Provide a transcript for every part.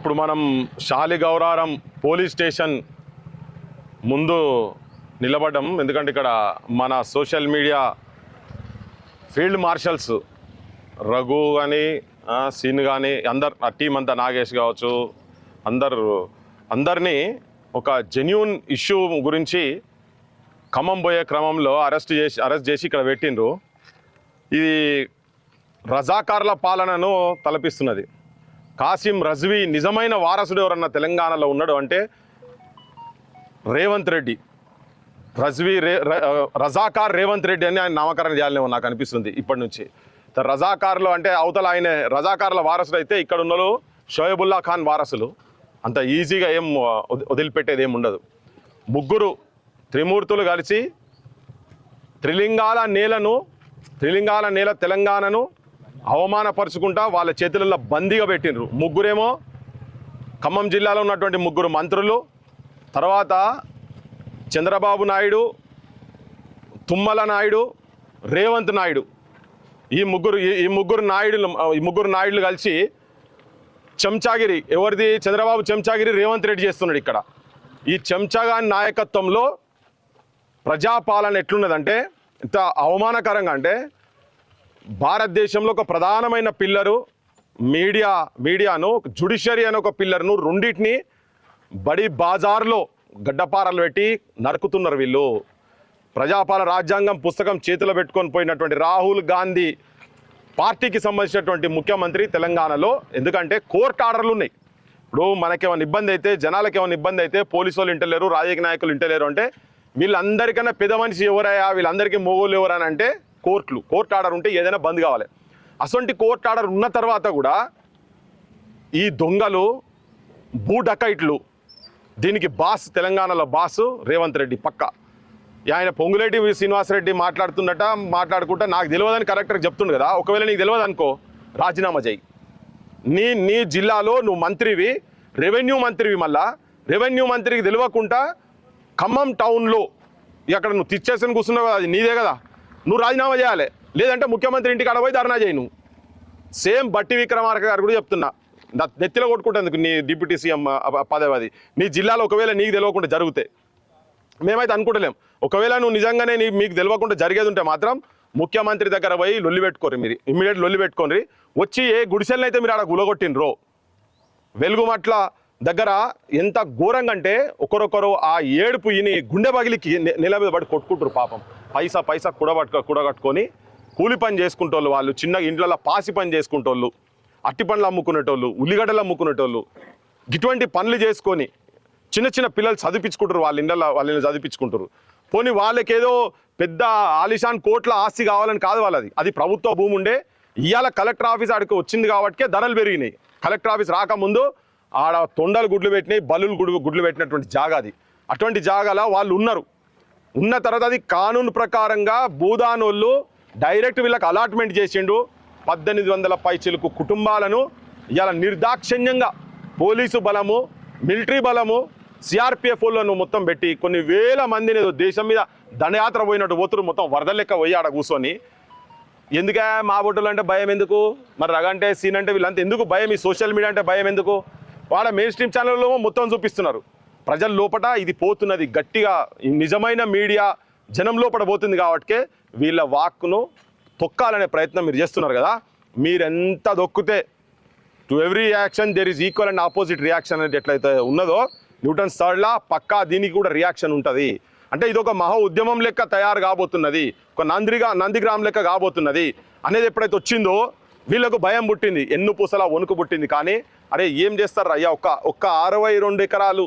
ఇప్పుడు మనం Shaligouraram police station ముందు నిలబడ్డం. ఎందుకంటే ఇక్కడ మన social media field marshals Raghu కానీ సీన్ కానీ ఆ టీం అంతా నాగేష్ కావచ్చు అందరినీ ఒక జెన్యూన్ ఇష్యూ గురించి ఖమ్మం పోయే క్రమంలో అరెస్ట్ చేసి ఇక్కడ పెట్టిండ్రు. ఇది రజాకార్ల పాలనను తలపిస్తున్నది. కాసిం రజ్వీ నిజమైన వారసుడు ఎవరన్నా తెలంగాణలో ఉన్నాడు అంటే రేవంత్ రెడ్డి. రజాకార్ రేవంత్ రెడ్డి అని ఆయన నామకరణం చేయాలని నాకు అనిపిస్తుంది ఇప్పటి నుంచి. రజాకార్లు అంటే అవతల ఆయన రజాకార్ల వారసుడు అయితే ఇక్కడ ఉన్నలు షోయబుల్లా ఖాన్ వారసులు. అంత ఈజీగా ఏం వదిలిపెట్టేది ఏమి ఉండదు. ముగ్గురు త్రిమూర్తులు కలిసి త్రిలింగాల నేల తెలంగాణను అవమానపరుచుకుంటా వాళ్ళ చేతులలో బందీగా పెట్టినరు. ముగ్గురేమో ఖమ్మం జిల్లాలో ఉన్నటువంటి ముగ్గురు మంత్రులు, తర్వాత చంద్రబాబు నాయుడు, తుమ్మల నాయుడు, రేవంత్ నాయుడు. ఈ ముగ్గురు నాయుడులు కలిసి చెంచాగిరి ఎవరిది? చంద్రబాబు చెంచాగిరి రేవంత్ రెడ్డి చేస్తున్నాడు ఇక్కడ. ఈ చెంచాగాని నాయకత్వంలో ప్రజాపాలన ఎట్లున్నదంటే ఇంత అవమానకరంగా అంటే భారతదేశంలో ఒక ప్రధానమైన పిల్లరు మీడియాను, జుడిషియరీ అనే ఒక పిల్లర్ను రెండింటిని బడి బాజార్లో గడ్డపారలు పెట్టి నరుకుతున్నారు వీళ్ళు. ప్రజాపాలన రాజ్యాంగం పుస్తకం చేతిలో పెట్టుకొని పోయినటువంటి రాహుల్ గాంధీ పార్టీకి సంబంధించినటువంటి ముఖ్యమంత్రి తెలంగాణలో. ఎందుకంటే కోర్టు ఆర్డర్లు ఉన్నాయి. ఇప్పుడు మనకేమైనా ఇబ్బంది అయితే, జనాలకు ఏమైనా ఇబ్బంది అయితే పోలీసు వాళ్ళు ఇంటలేరు, రాజకీయ నాయకులు ఇంటలేరు అంటే వీళ్ళందరికన్నా పెద్ద మనిషి ఎవరయ్యా, వీళ్ళందరికీ మొగోళ్ళు ఎవరని అంటే కోర్టు ఆర్డర్ ఉంటే ఏదైనా బంద్ కావాలి. అసొంటి కోర్టు ఆర్డర్ ఉన్న తర్వాత కూడా ఈ దొంగలు, భూ డకైట్లు, దీనికి తెలంగాణలో బాసు రేవంత్ రెడ్డి పక్క. ఆయన పొంగులేటి శ్రీనివాసరెడ్డి మాట్లాడుకుంటా నాకు తెలియదని కరెక్ట్గా చెప్తుండు కదా. ఒకవేళ నీకు తెలియదు అనుకో, రాజీనామా చేయి. నీ జిల్లాలో నువ్వు మంత్రివి, రెవెన్యూ మంత్రివి. మళ్ళా రెవెన్యూ మంత్రికి తెలియకుండా ఖమ్మం టౌన్లో అక్కడ నువ్వు తెచ్చేసుకుని కూర్చున్నావు కదా, అది నీదే కదా, నువ్వు రాజీనామా చేయాలి. లేదంటే ముఖ్యమంత్రి ఇంటికి అడపోయి ధర్నా చేయి నువ్వు. సేమ్ బట్టి విక్రమార్క గారు కూడా చెప్తున్నా, నెత్తిలో కొట్టుకుంటేందుకు నీ డిప్యూటీ సీఎం పదవి నీ జిల్లాలో ఒకవేళ నీకు తెలియకుండా జరిగితే. మేమైతే అనుకుంటలేం. ఒకవేళ నువ్వు నిజంగానే మీకు తెలియకుండా జరిగేది ఉంటే మాత్రం ముఖ్యమంత్రి దగ్గర పోయి లొల్లి పెట్టుకోరు. మీరు ఇమ్మీడియట్ లొల్లి పెట్టుకోండి. వచ్చి ఏ గుడిసెలను అయితే మీరు ఆడ గులగొట్టినరో, వెలుగుమట్ల దగ్గర ఎంత ఘోరంగా అంటే ఒకరొకరు ఆ ఏడుపు ఇని గుండె పగిలికి నెల మీద పడి కొట్టుకుంటారు పాపం. పైసా కూడగట్టుకొని కూలి పని చేసుకుంటోళ్ళు, వాళ్ళు చిన్నగా ఇండ్లలో పాసి పని చేసుకుంటోళ్ళు, అట్టి పండ్లు అమ్ముకునేటోళ్ళు, ఉల్లిగడ్డలు అమ్ముకునేటోళ్ళు, ఇటువంటి పనులు చేసుకొని చిన్న పిల్లలు చదివించుకుంటారు. వాళ్ళని చదివించుకుంటారు. పోనీ వాళ్ళకేదో పెద్ద ఆలిషాన్ కోట్ల ఆస్తి కావాలని కాదు వాళ్ళది. అది ప్రభుత్వ భూమి ఉండే. ఇవాళ కలెక్టర్ ఆఫీస్ ఆడికి వచ్చింది కాబట్టి ధరలు పెరిగినాయి. కలెక్టర్ ఆఫీస్ రాకముందు ఆడ తొండలు గుడ్లు పెట్టినాయి, బల్లులు గుడ్లు పెట్టినటువంటి జాగా అది. అటువంటి జాగాలో వాళ్ళు ఉన్నారు. ఉన్న తర్వాత అది కానూను ప్రకారంగా భూదానోళ్ళు డైరెక్ట్ వీళ్ళకి అలాట్మెంట్ చేసిండు. 1800 పైచిలకు కుటుంబాలను ఇవాళ నిర్దాక్షిణ్యంగా పోలీసు బలము, మిలిటరీ బలము, సిఆర్పిఎఫ్ వాళ్ళను మొత్తం పెట్టి కొన్ని వేల మందిని దేశం మీద దండయాత్ర పోయినట్టు పోతురు. మొత్తం వరద లెక్క పోయి ఆడ కూర్చొని ఎందుకే మా బొట్టులు అంటే భయం ఎందుకు, మరి రగంటే సీన్ అంటే వీళ్ళంతా ఎందుకు భయం, ఈ సోషల్ మీడియా అంటే భయం ఎందుకు? వాళ్ళ మెయిన్ స్ట్రీమ్ ఛానల్లో మొత్తం చూపిస్తున్నారు. ప్రజల లోపల ఇది పోతున్నది గట్టిగా. నిజమైన మీడియా జనం లోపల పోతుంది కాబట్టికే వీళ్ళ వాక్కును తొక్కాలనే ప్రయత్నం మీరు చేస్తున్నారు కదా. మీరెంత దొక్కితే to every action there is equal and opposite reaction అనేది ఎట్లయితే ఉన్నదో న్యూటన్స్ థర్డ్లా పక్కా దీనికి కూడా రియాక్షన్ ఉంటుంది. అంటే ఇది ఒక మహా ఉద్యమం లెక్క తయారు కాబోతున్నది, ఒక నందిగ్రామ్ లెక్క కాబోతున్నది అనేది ఎప్పుడైతే వచ్చిందో వీళ్ళకు భయం పుట్టింది, ఎన్ను పూసలా వణుకు పుట్టింది. కానీ అరే ఏం చేస్తారు అయ్యా, ఒక్క 62 ఎకరాలు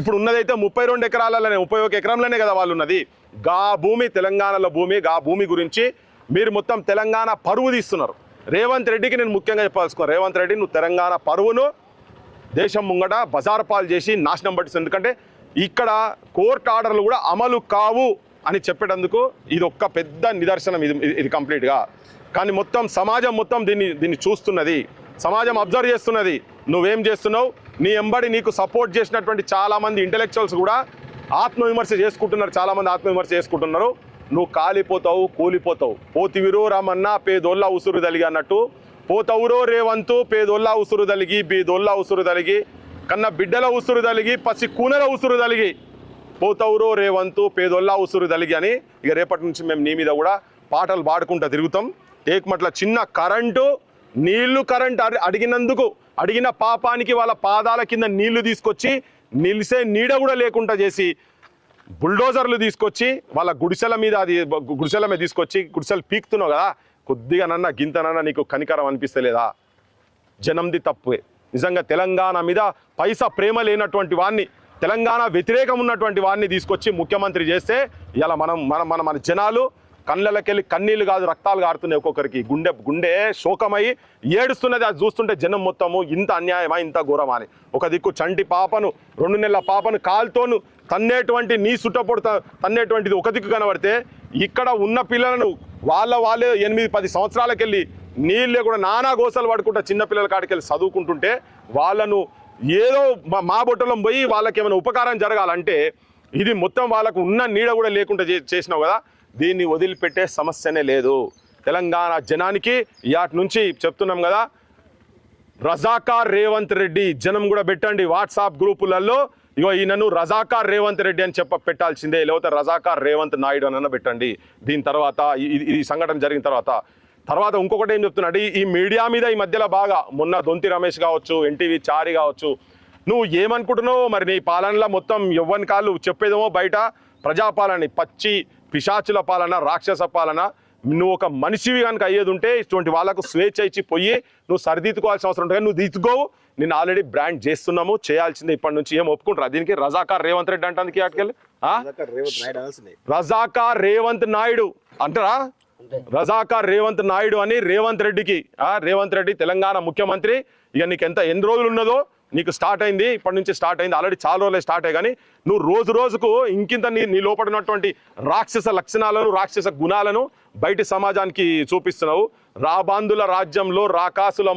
ఇప్పుడు ఉన్నదైతే 32 ఎకరాలనే 31 ఎకరంలోనే కదా వాళ్ళు ఉన్నది. గా భూమి తెలంగాణలో భూమి గురించి మీరు మొత్తం తెలంగాణ పరువు తీస్తున్నారు. రేవంత్ రెడ్డికి నేను ముఖ్యంగా చెప్పాల్సుకున్నాను, రేవంత్ రెడ్డి నువ్వు తెలంగాణ పరువును దేశం ముంగట బజార్ పాలు చేసి నాశనం పట్టిస్తుంది. ఎందుకంటే ఇక్కడ కోర్టు ఆర్డర్లు కూడా అమలు కావు అని చెప్పేటందుకు ఇది ఒక్క పెద్ద నిదర్శనం ఇది కంప్లీట్గా. కానీ మొత్తం సమాజం మొత్తం దీన్ని చూస్తున్నది, సమాజం అబ్జర్వ్ చేస్తున్నది. నువ్వేం చేస్తున్నావు, నీ ఎంబడి నీకు సపోర్ట్ చేసినటువంటి చాలామంది ఇంటెలెక్చువల్స్ కూడా ఆత్మవిమర్శ చేసుకుంటున్నారు. చాలామంది ఆత్మవిమర్శ చేసుకుంటున్నారు. నువ్వు కాలిపోతావు, కూలిపోతావు. పోతివిరో రామన్నా పేదోళ్ళ ఉసురు తలిగి అన్నట్టు పోతవురో రేవంతు పేదోళ్ళ ఉసురు తలిగి బీదోళ్ళ ఉసురు తలిగి కన్న బిడ్డల ఉసురు తలిగి పసి కూనల ఉసురు తలిగి పోతవురో రేవంతు పేదోళ్ళ ఉసురు తలిగి అని ఇక రేపటి నుంచి మేము నీ మీద కూడా పాటలు పాడుకుంటూ తిరుగుతాం. టేక్మట్ల చిన్న కరెంటు నీళ్లు అడిగినందుకు అడిగిన పాపానికి వాళ్ళ పాదాల కింద నీళ్లు తీసుకొచ్చి నిలిసే నీడ కూడా లేకుండా చేసి బుల్డోజర్లు తీసుకొచ్చి వాళ్ళ గుడిసెల మీద తీసుకొచ్చి గుడిసెలు పీకుతున్నావు కదా, కొద్దిగా గింతనన్నా నీకు కనికరం అనిపిస్తలేదా? జనంది తప్పుే. నిజంగా తెలంగాణ మీద పైసా ప్రేమ లేనటువంటి వాడిని, తెలంగాణ వ్యతిరేకం ఉన్నటువంటి వాడిని తీసుకొచ్చి ముఖ్యమంత్రి చేస్తే ఇలా మన జనాలు కళ్ళకెళ్ళి కన్నీళ్లు కాదు రక్తాలు కారుతున్నాయి. ఒక్కొక్కరికి గుండె శోకమై ఏడుస్తున్నది. అది చూస్తుంటే జనం మొత్తము ఇంత అన్యాయమా, ఇంత ఘోరమా అని. ఒక దిక్కు చంటి పాపను 2 నెలల పాపను కాలుతోను తన్నేటువంటి నీ సుట్టపొడు తన్నేటువంటిది ఒక దిక్కు కనబడితే, ఇక్కడ ఉన్న పిల్లలను వాళ్ళే 8-10 సంవత్సరాలకెళ్ళి నీళ్ళే కూడా నానా గోసలు పడుకుంటా చిన్నపిల్లల కాడికెళ్ళి చదువుకుంటుంటే వాళ్ళను ఏదో మా బొట్టలం పోయి వాళ్ళకి ఏమైనా ఉపకారం జరగాలంటే ఇది మొత్తం వాళ్ళకు ఉన్న నీడ కూడా లేకుండా చేసినావు కదా. దీన్ని వదిలిపెట్టే సమస్యనే లేదు. తెలంగాణ జనానికి ఇయాటి నుంచి చెప్తున్నాం కదా, రజాకార్ రేవంత్ రెడ్డి జనం కూడా పెట్టండి వాట్సాప్ గ్రూపులలో. ఇగో ఈయనను రజాకార్ రేవంత్ రెడ్డి అని పెట్టాల్సిందే, లేకపోతే రజాకార్ రేవంత్ నాయుడు అని పెట్టండి. దీని తర్వాత ఈ సంఘటన జరిగిన తర్వాత ఇంకొకటి ఏం చెప్తున్నాడు, ఈ మీడియా మీద ఈ మధ్యలో బాగా మొన్న దొంతి రమేష్ కావచ్చు, ఎన్టీవీ చారి కావచ్చు, నువ్వు ఏమనుకుంటున్నావు మరి? నీ పాలనలో మొత్తం ఎవ్వని కాళ్ళు చెప్పేదేమో బయట ప్రజాపాలన, పచ్చి పిశాచుల పాలన, రాక్షస పాలన. నువ్వు ఒక మనిషివి కనుక అయ్యేది ఉంటే ఇటువంటి వాళ్ళకు స్వేచ్ఛ ఇచ్చి పోయి నువ్వు సరిదిద్దుకోవాల్సిన అవసరం ఉంటుంది. నువ్వు దిద్దుకోవు. నేను ఆల్రెడీ బ్రాండ్ చేస్తున్నాము, చేయాల్సిందే ఇప్పటి నుంచి. ఏం ఒప్పుకుంటారా దీనికి? రజాకార్ రేవంత్ రెడ్డి అంటానికి ఆటకెళ్ళి రజాకార్ రేవంత్ నాయుడు అంటారా? రజాకార్ రేవంత్ నాయుడు అని రేవంత్ రెడ్డికి, రేవంత్ రెడ్డి తెలంగాణ ముఖ్యమంత్రి. ఇక నీకు ఎన్ని రోజులు ఉన్నదో నీకు స్టార్ట్ అయింది, ఇప్పటి నుంచి స్టార్ట్ అయింది. ఆల్రెడీ చాలా రోజులే స్టార్ట్ అయ్యి, కానీ నువ్వు రోజుకు ఇంకింత నీ లోపల ఉన్నటువంటి రాక్షస లక్షణాలను, రాక్షస గుణాలను బయటి సమాజానికి చూపిస్తున్నావు. రాబాందుల రాజ్యంలో రాకాసుల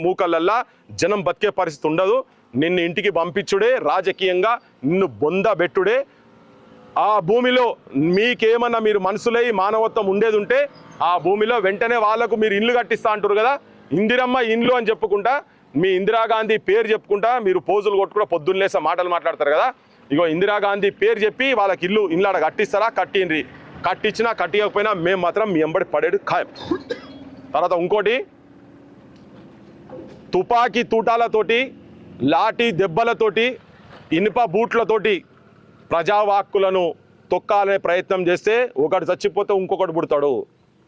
మూకలల్లా జనం బతికే పరిస్థితి ఉండదు. నిన్ను ఇంటికి పంపించుడే, రాజకీయంగా నిన్ను బొందబెట్టుడే. ఆ భూమిలో మీకేమన్నా మీరు మనసులై మానవత్వం ఉండేది ఉంటే ఆ భూమిలో వెంటనే వాళ్ళకు మీరు ఇల్లు కట్టిస్తా అంటారు కదా, ఇందిరమ్మ ఇండ్లు అని చెప్పుకుంటా, మీ ఇందిరాగాంధీ పేరు చెప్పుకుంటా మీరు పోజులు కొట్టుకుంటా పొద్దున్నేసే మాటలు మాట్లాడతారు కదా. ఇగో ఇందిరాగాంధీ పేరు చెప్పి వాళ్ళకి ఇల్లు ఆడ కట్టిస్తారా? కట్టిండ్రి. కట్టించినా కట్టియకపోయినా మేము మాత్రం మీ ఎంబడి పడేది ఖాయం. తర్వాత ఇంకోటి, తుపాకీ తూటాలతోటి, లాఠీ దెబ్బలతోటి, ఇనుప బూట్లతోటి ప్రజావాక్కులను తొక్కాలనే ప్రయత్నం చేస్తే ఒకటి చచ్చిపోతే ఇంకొకటి పుడతాడు.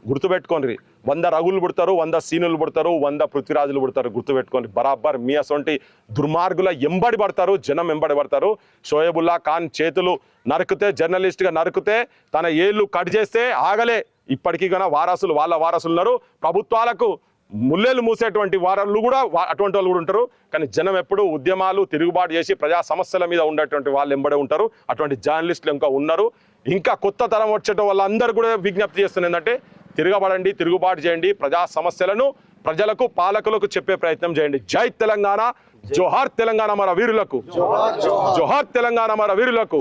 గుర్తుపెట్టుకోండి. 100 రఘులు పుడతారు, 100 సీనులు పుడతారు, 100 పృథ్వీరాజులు పుడతారు. గుర్తుపెట్టుకోండి. బరాబర్ మీ అసొంటి దుర్మార్గుల ఎంబడి పడతారు, జనం ఎంబడి పడతారు. షోయబుల్లా ఖాన్ చేతులు నరికితే, జర్నలిస్ట్గా నరికితే, తన ఏళ్ళు కట్ చేస్తే ఆగలే. ఇప్పటికీ కన్నా వాళ్ళ వారసులు ఉన్నారు. ప్రభుత్వాలకు ముల్లెలు మూసేటువంటి వారు కూడా అటువంటి వాళ్ళు కూడా ఉంటారు. కానీ జనం ఎప్పుడు ఉద్యమాలు, తిరుగుబాటు చేసి ప్రజా సమస్యల మీద ఉండేటువంటి వాళ్ళు ఎంబడే ఉంటారు. అటువంటి జర్నలిస్టులు ఇంకా ఉన్నారు. ఇంకా కొత్త తరం వచ్చేట వాళ్ళందరూ కూడా విజ్ఞప్తి చేస్తున్నారు ఏంటంటే, తిరగబడండి, తిరుగుబాటు చేయండి, ప్రజా సమస్యలను ప్రజలకు, పాలకులకు చెప్పే ప్రయత్నం చేయండి. జై తెలంగాణ, జోహార్ తెలంగాణ మన వీరులకు, జోహార్ తెలంగాణ మన వీరులకు.